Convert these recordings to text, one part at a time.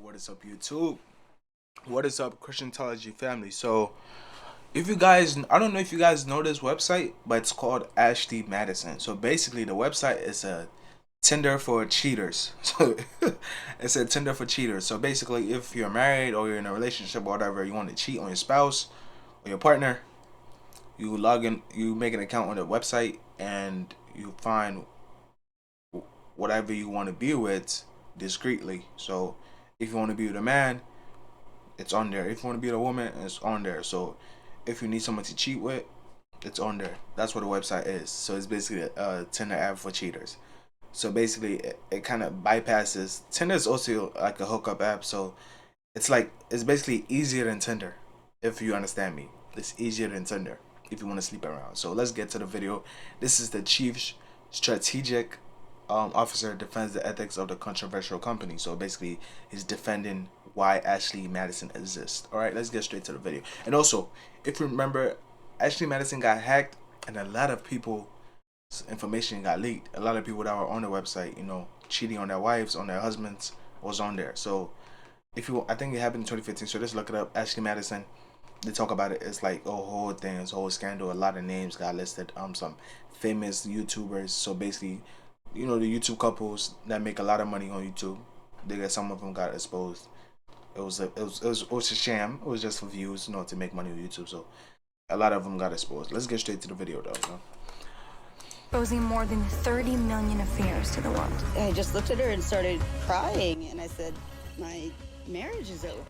What is up, YouTube? What is up, Christianthology family? So, if you guys, I don't know if you guys know this website, but it's called Ashley Madison. So basically, the website is a Tinder for cheaters. So it's a Tinder for cheaters. So basically, if you're married or you're in a relationship or whatever, you want to cheat on your spouse or your partner, you log in, you make an account on the website, and you find whatever you want to be with discreetly. So if you want to be with a man, it's on there. If you want to be with a woman, it's on there. So if you need someone to cheat with, it's on there. That's what the website is. So it's basically a Tinder app for cheaters. So basically, it kind of bypasses. Tinder is also like a hookup app. So it's basically easier than Tinder, if you understand me. It's easier than Tinder if you want to sleep around. So let's get to the video. This is the chief strategic officer defends the ethics of the controversial company. So basically, he's defending why Ashley Madison exists. All right, let's get straight to the video. And also, if you remember, Ashley Madison got hacked, and a lot of people information got leaked. A lot of people that were on the website, cheating on their wives, on their husbands, was on there. So I think it happened in 2015. So just look it up, Ashley Madison. They talk about it. It's like a whole thing, it's a whole scandal. A lot of names got listed. Some famous YouTubers. So basically, the YouTube couples that make a lot of money on YouTube. Some of them got exposed. It was a sham. It was just for views, to make money on YouTube. So a lot of them got exposed. Let's get straight to the video, though. Exposing more than 30 million affairs to the world. I just looked at her and started crying, and I said, my marriage is over.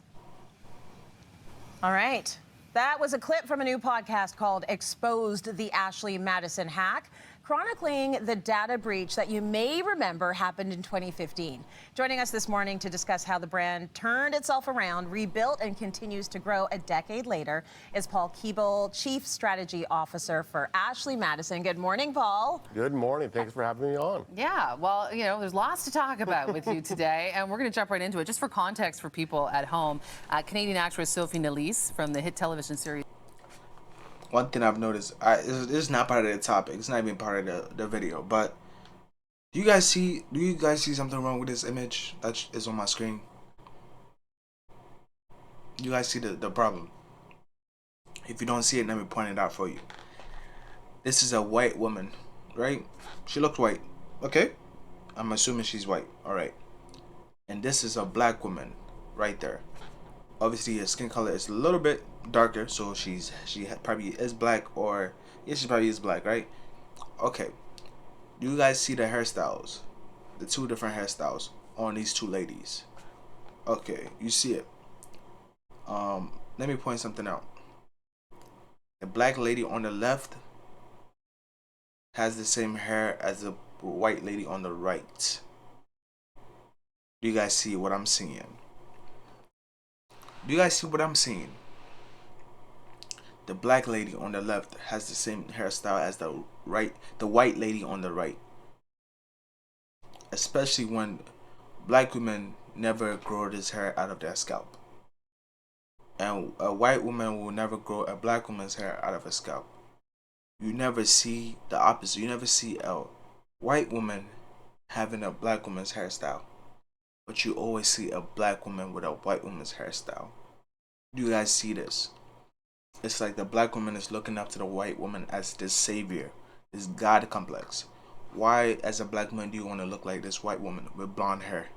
All right. That was a clip from a new podcast called Exposed: The Ashley Madison Hack, chronicling the data breach that you may remember happened in 2015. Joining us this morning to discuss how the brand turned itself around, rebuilt, and continues to grow a decade later is Paul Keeble, Chief Strategy Officer for Ashley Madison. Good morning, Paul. Good morning. Thanks for having me on. Yeah, well, there's lots to talk about with you today, and we're going to jump right into it. Just for context for people at home, Canadian actress Sophie Nélisse from the hit television series. One thing I've noticed, this is not part of the topic. It's not even part of the video. But do you guys see something wrong with this image that is on my screen? You guys see the problem? If you don't see it, let me point it out for you. This is a white woman, right? She looks white. Okay, I'm assuming she's white. All right. And this is a black woman right there. Obviously, her skin color is a little bit darker, so she probably is black, or yeah, she probably is black, right? Okay, you guys see the hairstyles, the two different hairstyles on these two ladies. Okay, you see it. Let me point something out. The black lady on the left has the same hair as the white lady on the right. Do you guys see what I'm seeing? Do you guys see what I'm seeing? The black lady on the left has the same hairstyle as the white lady on the right. Especially when black women never grow this hair out of their scalp. And a white woman will never grow a black woman's hair out of her scalp. You never see the opposite. You never see a white woman having a black woman's hairstyle. But you always see a black woman with a white woman's hairstyle. Do you guys see this? It's like the black woman is looking up to the white woman as this savior, this God complex. Why, as a black man, do you want to look like this white woman with blonde hair,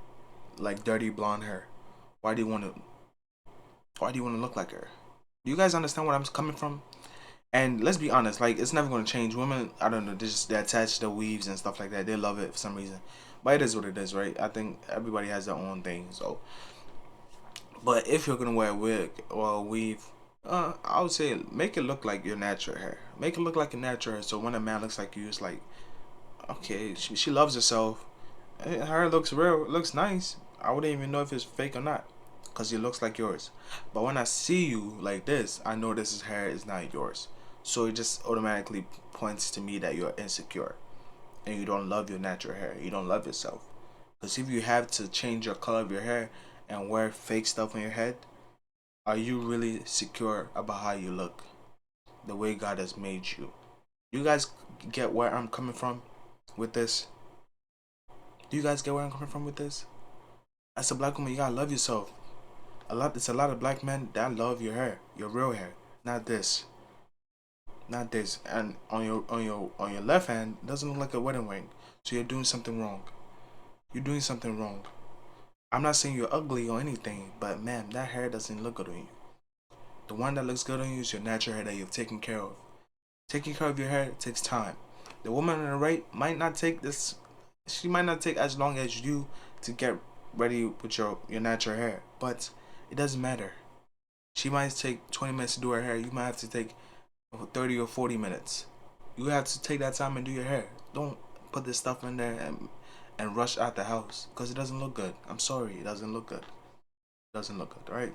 like dirty blonde hair? Why do you want to look like her? Do you guys understand where I'm coming from? And let's be honest, like, it's never going to change. Women, I don't know, they attach their weaves and stuff like that. They love it for some reason. But it is what it is, right? I think everybody has their own thing. So, but if you're gonna wear a wig or a weave, I would say make it look like your natural hair. Make it look like your natural hair. So when a man looks like you, it's like, okay, she loves herself. Her hair looks real, looks nice. I wouldn't even know if it's fake or not, cause it looks like yours. But when I see you like this, I know this hair is not yours. So it just automatically points to me that you're insecure. And you don't love your natural hair. You don't love yourself. Because if you have to change your color of your hair and wear fake stuff on your head, are you really secure about how you look? The way God has made you. You guys get where I'm coming from with this? Do you guys get where I'm coming from with this? As a black woman, you gotta love yourself. It's a lot of black men that love your hair, your real hair, not this, not this. And on your left hand, it doesn't look like a wedding ring. So you're doing something wrong. You're doing something wrong. I'm not saying you're ugly or anything, but ma'am, that hair doesn't look good on you. The one that looks good on you is your natural hair that you've taken care of. Taking care of your hair takes time. The woman on the right might not take this. She might not take as long as you to get ready with your natural hair, but it doesn't matter. She might take 20 minutes to do her hair. You might have to take 30 or 40 minutes. You have to take that time and do your hair. Don't put this stuff in there and rush out the house because it doesn't look good. I'm sorry, it doesn't look good. It doesn't look good, right?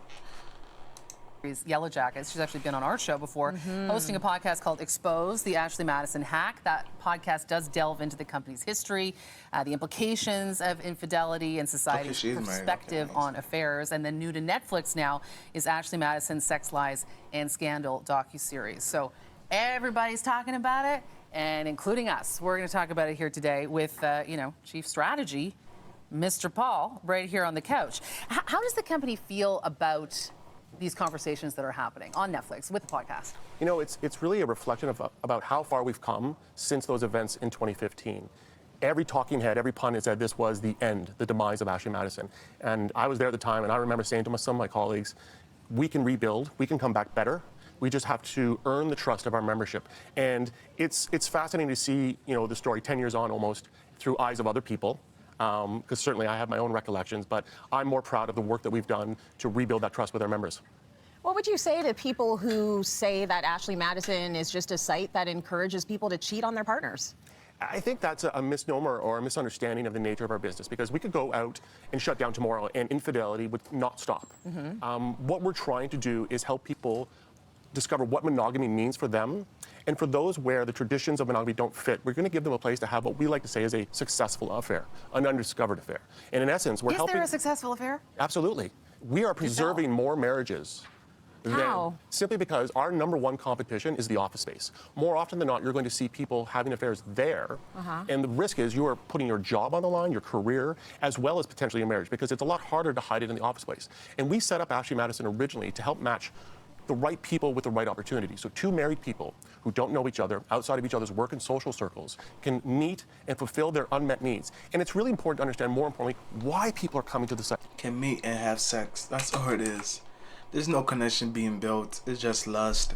Yellow Jackets. She's actually been on our show before, hosting a podcast called Expose, the Ashley Madison Hack. That podcast does delve into the company's history, the implications of infidelity and society's perspective on affairs. And then new to Netflix now is Ashley Madison's Sex, Lies, and Scandal docuseries. So everybody's talking about it, and including us. We're going to talk about it here today with, Chief Strategy, Mr. Paul, right here on the couch. How does the company feel about these conversations that are happening on Netflix with the podcast? You know, it's really a reflection of about how far we've come since those events in 2015. Every talking head, every pundit said this was the end, the demise of Ashley Madison. And I was there at the time, and I remember saying to some of my colleagues, we can rebuild, we can come back better. We just have to earn the trust of our membership. And it's fascinating to see, the story 10 years on almost through eyes of other people. Because certainly I have my own recollections, but I'm more proud of the work that we've done to rebuild that trust with our members. What would you say to people who say that Ashley Madison is just a site that encourages people to cheat on their partners? I think that's a misnomer or a misunderstanding of the nature of our business, because we could go out and shut down tomorrow and infidelity would not stop. What we're trying to do is help people discover what monogamy means for them. And for those where the traditions of monogamy don't fit, we're going to give them a place to have what we like to say is a successful affair, an undiscovered affair. And in essence, we're helping. Is there a successful affair? Absolutely. We are preserving more marriages. How? Simply because our number one competition is the office space. More often than not, you're going to see people having affairs there. And the risk is you are putting your job on the line, your career, as well as potentially your marriage, because it's a lot harder to hide it in the office space. And we set up Ashley Madison originally to help match the right people with the right opportunity. So two married people who don't know each other outside of each other's work and social circles can meet and fulfill their unmet needs. And it's really important to understand, more importantly, why people are coming to the site. Can meet and have sex. That's all it is. There's no connection being built. It's just lust.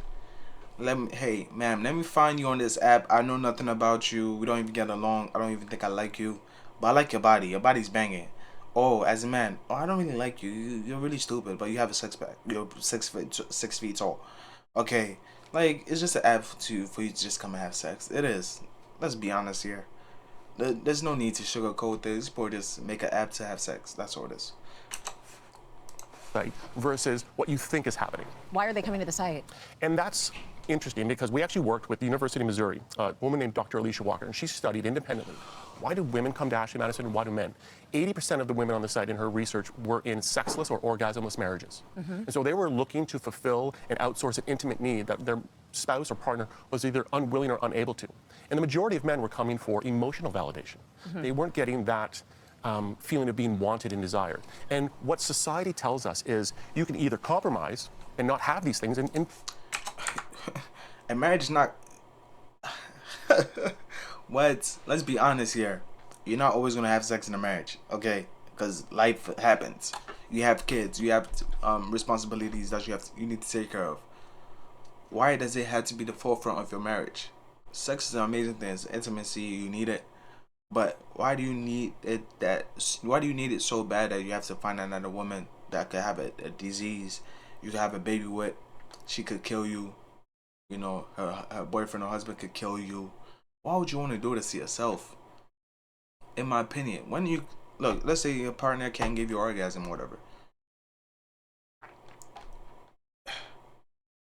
Hey, ma'am, let me find you on this app. I know nothing about you. We don't even get along. I don't even think I like you. But I like your body. Your body's banging. Oh, as a man, I don't really like you. You're really stupid, but you have a six pack. You're 6 feet tall. Okay, like, it's just an app for you to just come and have sex. It is. Let's be honest here. There's no need to sugarcoat this, or just make an app to have sex. That's all it is. Right, versus what you think is happening. Why are they coming to the site? And that's interesting because we actually worked with the University of Missouri, a woman named Dr. Alicia Walker, and she studied independently. Why do women come to Ashley Madison and why do men? 80% of the women on the site in her research were in sexless or orgasmless marriages. And so they were looking to fulfill and outsource an intimate need that their spouse or partner was either unwilling or unable to. And the majority of men were coming for emotional validation. They weren't getting that feeling of being wanted and desired. And what society tells us is you can either compromise and not have these things and marriage is not what? Let's be honest here. You're not always gonna have sex in a marriage, okay? Because life happens. You have kids. You have responsibilities that you need to take care of. Why does it have to be the forefront of your marriage? Sex is an amazing thing. It's intimacy. You need it. But why do you need it? Why do you need it so bad that you have to find another woman that could have a disease you could have a baby with? She could kill you. Her boyfriend or husband could kill you. Why would you want to do this to yourself? In my opinion, when you look, let's say your partner can't give you orgasm or whatever.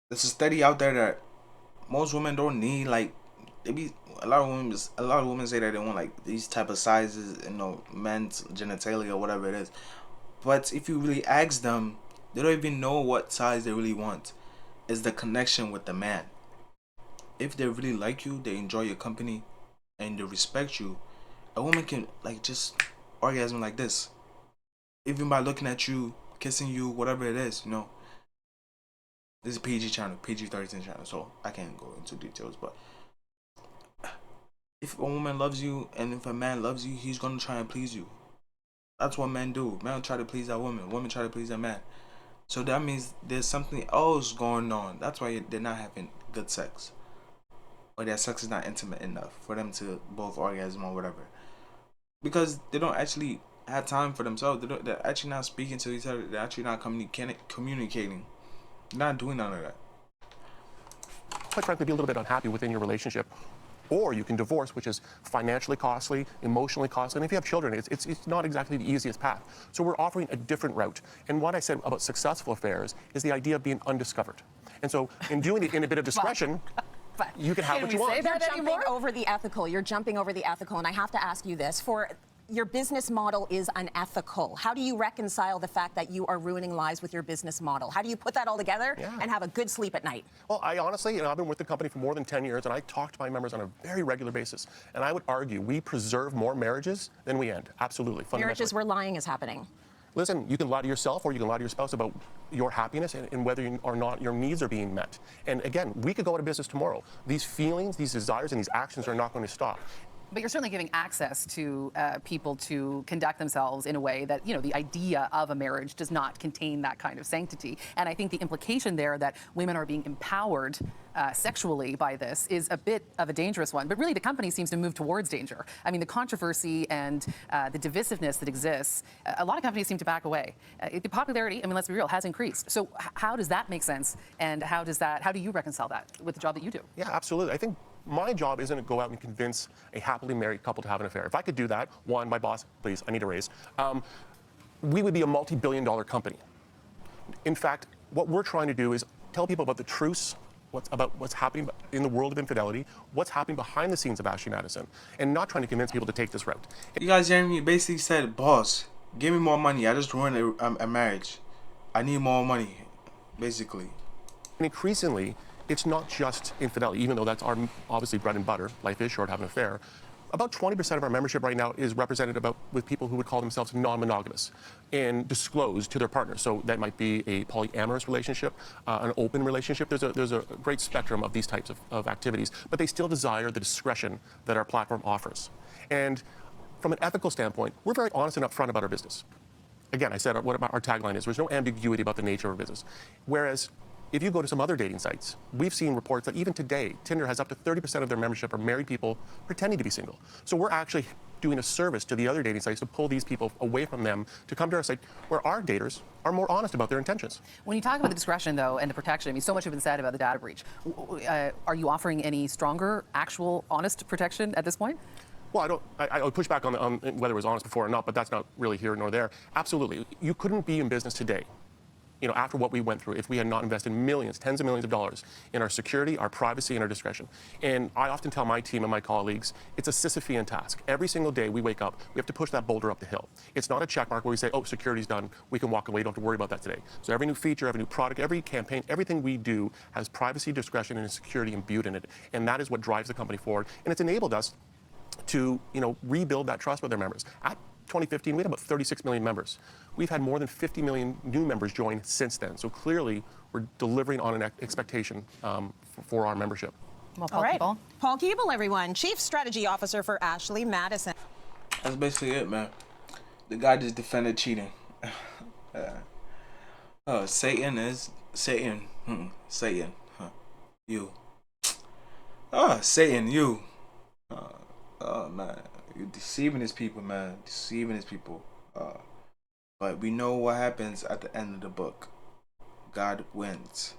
There's a study out there that most women don't need, like, a lot of women say that they want like these type of sizes, men's genitalia or whatever it is. But if you really ask them, they don't even know what size they really want. It's the connection with the man. If they really like you, they enjoy your company, and they respect you, a woman can like just orgasm like this. even by looking at you, kissing you, whatever it is, you know. This is a PG channel, PG-13 channel, so I can't go into details, but if a woman loves you and if a man loves you, he's gonna try and please you. That's what men do. Men try to please that woman. Women try to please that man. So that means there's something else going on. That's why they're not having good sex. Or their sex is not intimate enough for them to both orgasm or whatever. Because they don't actually have time for themselves. They're actually not speaking to each other. They're actually not communicating. They're not doing none of that. Quite frankly, be a little bit unhappy within your relationship. Or you can divorce, which is financially costly, emotionally costly. And if you have children, it's not exactly the easiest path. So we're offering a different route. And what I said about successful affairs is the idea of being undiscovered. And so in doing it in a bit of discretion, you can have what you want. You're jumping over the ethical. You're jumping over the ethical. And I have to ask you this. Your business model is unethical. How do you reconcile the fact that you are ruining lives with your business model? How do you put that all together and have a good sleep at night? Well, I honestly, I've been with the company for more than 10 years, and I talk to my members on a very regular basis. And I would argue we preserve more marriages than we end. Absolutely, fundamentally. Marriages where lying is happening. Listen, you can lie to yourself or you can lie to your spouse about your happiness and whether or not your needs are being met. And again, we could go out of business tomorrow. These feelings, these desires, and these actions are not going to stop. But you're certainly giving access to people to conduct themselves in a way that, the idea of a marriage does not contain that kind of sanctity. And I think the implication there that women are being empowered sexually by this is a bit of a dangerous one. But really, the company seems to move towards danger. I mean, the controversy and the divisiveness that exists, a lot of companies seem to back away. The popularity, let's be real, has increased. So how does that make sense? And how do you reconcile that with the job that you do? Yeah, absolutely. I think my job isn't to go out and convince a happily married couple to have an affair. If I could do that, one, my boss, please, I need a raise, we would be a multi-billion-dollar company. In fact, what we're trying to do is tell people about the truths, what's happening in the world of infidelity, what's happening behind the scenes of Ashley Madison, and not trying to convince people to take this route. You guys hearing me? Basically said, boss, give me more money. I just ruined a marriage. I need more money, basically. And increasingly, it's not just infidelity, even though that's our obviously bread and butter. Life is short, have an affair. About 20% of our membership right now is represented with people who would call themselves non-monogamous and disclose to their partner. So that might be a polyamorous relationship, an open relationship. There's a great spectrum of these types of activities, but they still desire the discretion that our platform offers. And from an ethical standpoint, we're very honest and upfront about our business. Again, I said what our tagline is, there's no ambiguity about the nature of our business. Whereas if you go to some other dating sites, we've seen reports that even today, Tinder has up to 30% of their membership are married people pretending to be single. So we're actually doing a service to the other dating sites to pull these people away from them to come to our site where our daters are more honest about their intentions. When you talk about the discretion, though, and the protection, so much has been said about the data breach. Are you offering any stronger, actual, honest protection at this point? Well, I would push back on whether it was honest before or not, but that's not really here nor there. Absolutely. You couldn't be in business today, after what we went through, if we had not invested millions, tens of millions of dollars in our security, our privacy, and our discretion. And I often tell my team and my colleagues, it's a Sisyphean task. Every single day we wake up, we have to push that boulder up the hill. It's not a check mark where we say, oh, security's done, we can walk away, don't have to worry about that today. So every new feature, every new product, every campaign, everything we do has privacy, discretion, and security imbued in it. And that is what drives the company forward. And it's enabled us to, rebuild that trust with our members. At 2015, we had about 36 million members. We've had more than 50 million new members join since then. So clearly, we're delivering on an expectation for our membership. Well, Paul All right. Keeble. Paul Keeble, everyone, Chief Strategy Officer for Ashley Madison. That's basically it, man. The guy just defended cheating. Satan is Satan. Satan. You. Satan, you. Oh man, you're deceiving his people, man. Deceiving his people. But we know what happens at the end of the book. God wins.